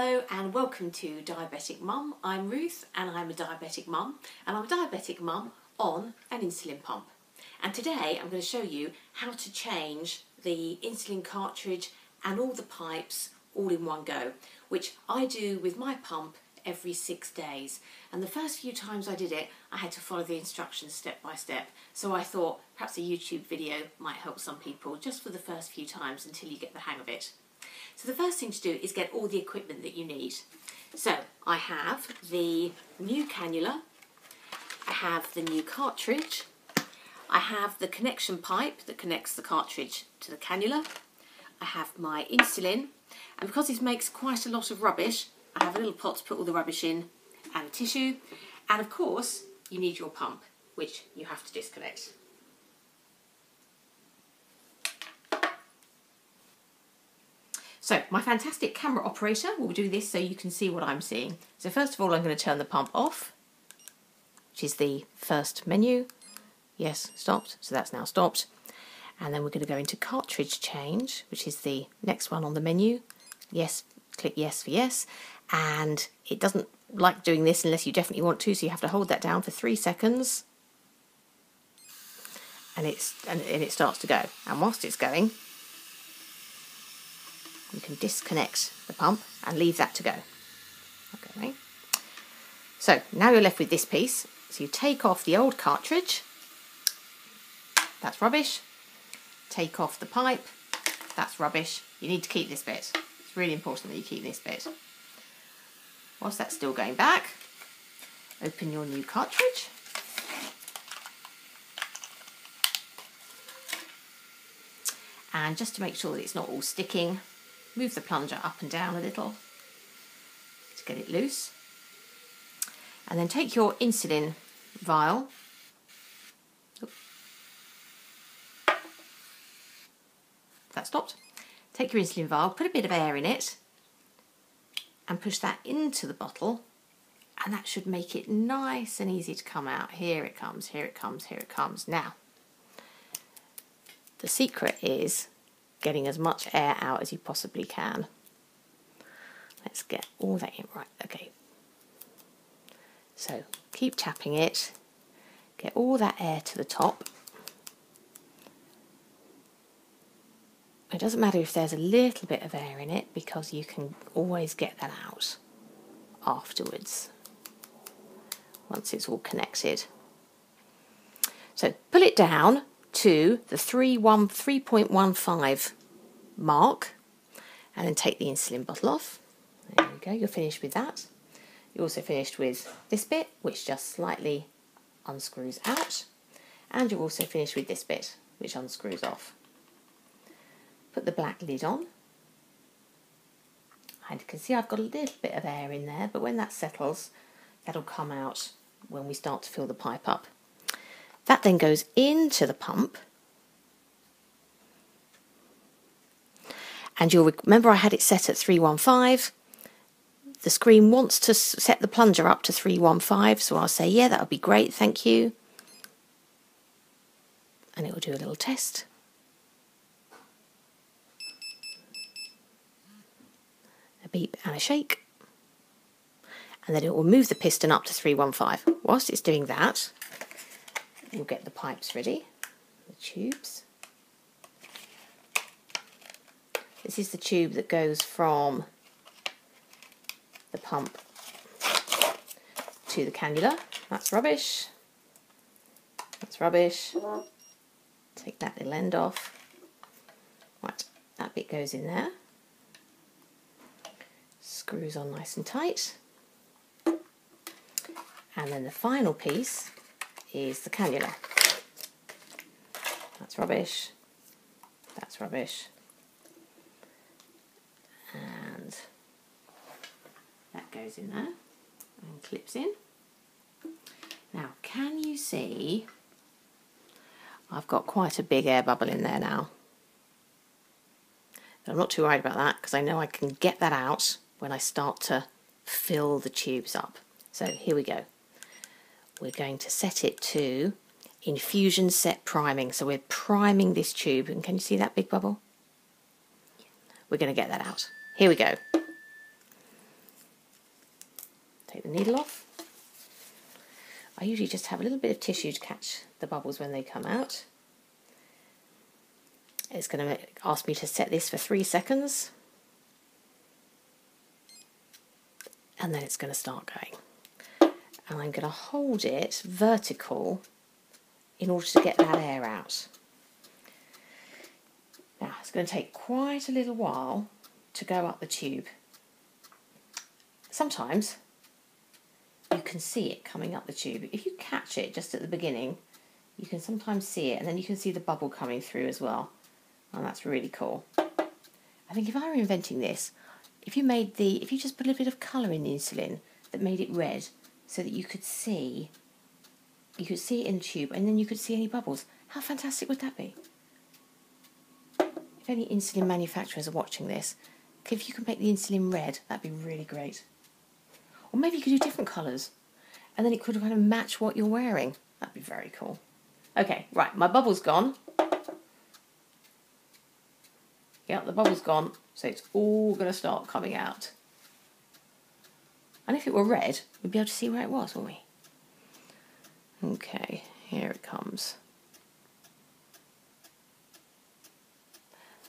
Hello and welcome to Diabetic Mum. I'm Ruth and I'm a diabetic mum, and I'm a diabetic mum on an insulin pump. And today I'm going to show you how to change the insulin cartridge and all the pipes all in one go, which I do with my pump every 6 days. And the first few times I did it, I had to follow the instructions step by step. So I thought perhaps a YouTube video might help some people just for the first few times until you get the hang of it. So the first thing to do is get all the equipment that you need. So I have the new cannula, I have the new cartridge, I have the connection pipe that connects the cartridge to the cannula, I have my insulin, and because this makes quite a lot of rubbish, I have a little pot to put all the rubbish in and a tissue, and of course you need your pump, which you have to disconnect. So my fantastic camera operator will do this so you can see what I'm seeing. So first of all I'm going to turn the pump off, which is the first menu. Yes, stopped, so that's now stopped. And then we're going to go into cartridge change, which is the next one on the menu. Yes, click yes for yes. And it doesn't like doing this unless you definitely want to, so you have to hold that down for 3 seconds. And it starts to go. And whilst it's going, you can disconnect the pump and leave that to go. Okay. So now you're left with this piece. So you take off the old cartridge. That's rubbish. Take off the pipe. That's rubbish. You need to keep this bit. It's really important that you keep this bit. Whilst that's still going back, open your new cartridge. And just to make sure that it's not all sticking, move the plunger up and down a little to get it loose. And then take your insulin vial. That stopped. Take your insulin vial, put a bit of air in it and push that into the bottle, and that should make it nice and easy to come out. Here it comes, here it comes, here it comes. Now, the secret is getting as much air out as you possibly can. Let's get all that in. Right, okay. So keep tapping it, get all that air to the top. It doesn't matter if there's a little bit of air in it, because you can always get that out afterwards once it's all connected. So pull it down to the 3.15 mark and then take the insulin bottle off. There we go, you're finished with that. You're also finished with this bit, which just slightly unscrews out, and you're also finished with this bit, which unscrews off. Put the black lid on, and you can see I've got a little bit of air in there, but when that settles, that'll come out when we start to fill the pipe up. That then goes into the pump, and you'll remember I had it set at 315. The screen wants to set the plunger up to 315, so I'll say, yeah, that would be great, thank you. And it will do a little test. A beep and a shake. And then it will move the piston up to 315. Whilst it's doing that, you'll get the pipes ready, the tubes. This is the tube that goes from the pump to the cannula. That's rubbish. That's rubbish. Take that little end off. Right, that bit goes in there. Screws on nice and tight. And then the final piece is the cannula. That's rubbish. That's rubbish. And that goes in there and clips in. Now, can you see I've got quite a big air bubble in there now? But I'm not too worried about that, because I know I can get that out when I start to fill the tubes up. So here we go. We're going to set it to infusion set priming. So we're priming this tube, and can you see that big bubble? We're going to get that out. Here we go. the needle off. I usually just have a little bit of tissue to catch the bubbles when they come out. It's going to ask me to set this for 3 seconds. And then it's going to start going. And I'm going to hold it vertical in order to get that air out. Now, it's going to take quite a little while to go up the tube. Sometimes you can see it coming up the tube. If you catch it just at the beginning, you can sometimes see it, and then you can see the bubble coming through as well. And that's really cool. I think if I were inventing this, if you just put a little bit of colour in the insulin that made it red, so that you could see it in the tube, and then you could see any bubbles, how fantastic would that be? If any insulin manufacturers are watching this, if you could make the insulin red, that'd be really great. Or maybe you could do different colours, and then it could kind of match what you're wearing. That'd be very cool. Okay, right, my bubble's gone. Yeah, the bubble's gone, so it's all going to start coming out. And if it were red, we'd be able to see where it was, wouldn't we? Okay, here it comes.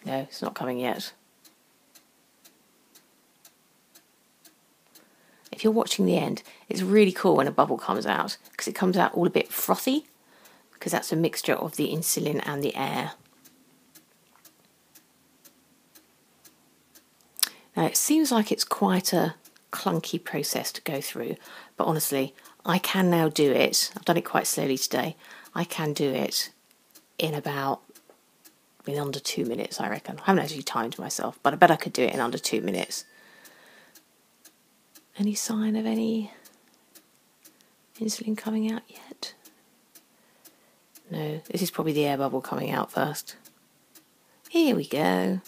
No, it's not coming yet. If you're watching the end, it's really cool when a bubble comes out, because it comes out all a bit frothy, because that's a mixture of the insulin and the air. Now, it seems like it's quite a clunky process to go through, but honestly, I can now do it. I've done it quite slowly today. I can do it in under 2 minutes, I reckon. I haven't actually timed myself, but I bet I could do it in under 2 minutes. Any sign of any insulin coming out yet? No, this is probably the air bubble coming out first. Here we go.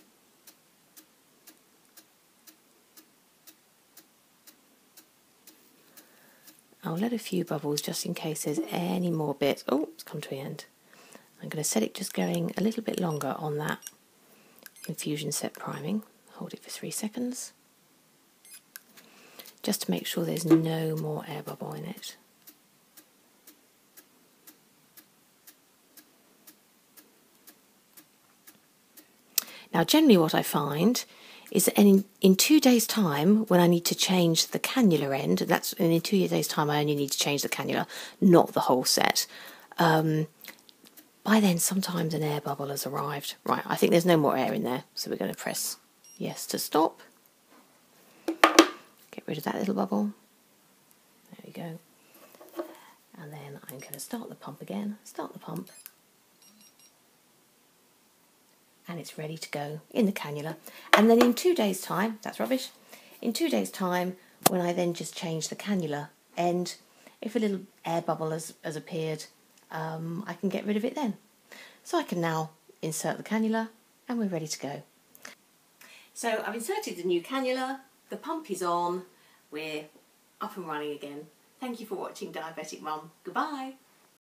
I'll let a few bubbles just in case there's any more bits. Oh, it's come to the end. I'm going to set it just going a little bit longer on that infusion set priming. Hold it for 3 seconds. Just to make sure there's no more air bubble in it. Now, generally what I find is that in 2 days' time, when I need to change the cannula end, and in 2 days' time I only need to change the cannula, not the whole set. By then, sometimes an air bubble has arrived. Right, I think there's no more air in there, so we're going to press yes to stop. Get rid of that little bubble. There we go. And then I'm going to start the pump again. Start the pump. And it's ready to go in the cannula. And then in 2 days' time, that's rubbish, in 2 days' time, when I then just change the cannula end, if a little air bubble has appeared, I can get rid of it then. So I can now insert the cannula and we're ready to go. So I've inserted the new cannula, the pump is on, we're up and running again. Thank you for watching Diabetic Mum. Goodbye.